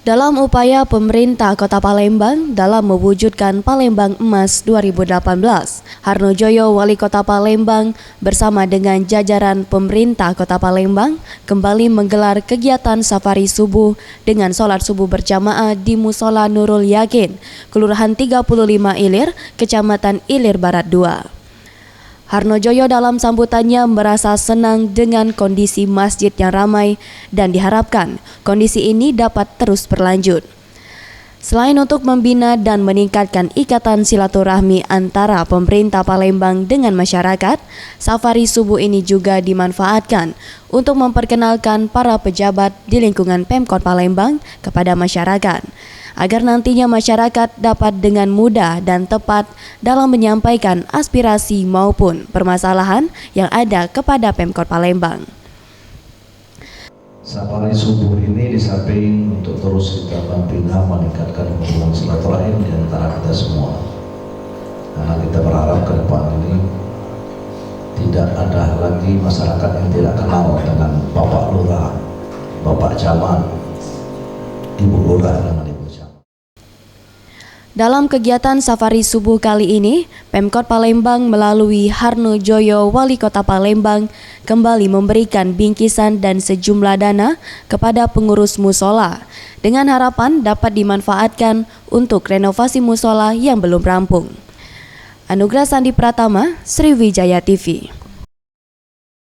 Dalam upaya pemerintah Kota Palembang dalam mewujudkan Palembang Emas 2018, Harnojoyo, Wali Kota Palembang, bersama dengan jajaran pemerintah Kota Palembang kembali menggelar kegiatan safari subuh dengan sholat subuh berjamaah di Musola Nurul Yakin, Kelurahan 35 Ilir, Kecamatan Ilir Barat 2. Harnojoyo dalam sambutannya merasa senang dengan kondisi masjid yang ramai dan diharapkan kondisi ini dapat terus berlanjut. Selain untuk membina dan meningkatkan ikatan silaturahmi antara pemerintah Palembang dengan masyarakat, safari subuh ini juga dimanfaatkan untuk memperkenalkan para pejabat di lingkungan Pemkot Palembang kepada masyarakat, agar nantinya masyarakat dapat dengan mudah dan tepat dalam menyampaikan aspirasi maupun permasalahan yang ada kepada Pemkot Palembang. Safari subuh ini di samping untuk terus kita membina, meningkatkan hubungan silaturahim di antara kita semua. Karena kita berharap ke depan ini tidak ada lagi masyarakat yang tidak kenal dengan Bapak Lurah, Bapak Camat, Ibu Lurah dengan Ibu Camat. Dalam kegiatan safari subuh kali ini, Pemkot Palembang melalui Harnojoyo, Wali Kota Palembang, kembali memberikan bingkisan dan sejumlah dana kepada pengurus musola, dengan harapan dapat dimanfaatkan untuk renovasi musola yang belum rampung. Anugrah Sandi Pratama, Sriwijaya TV.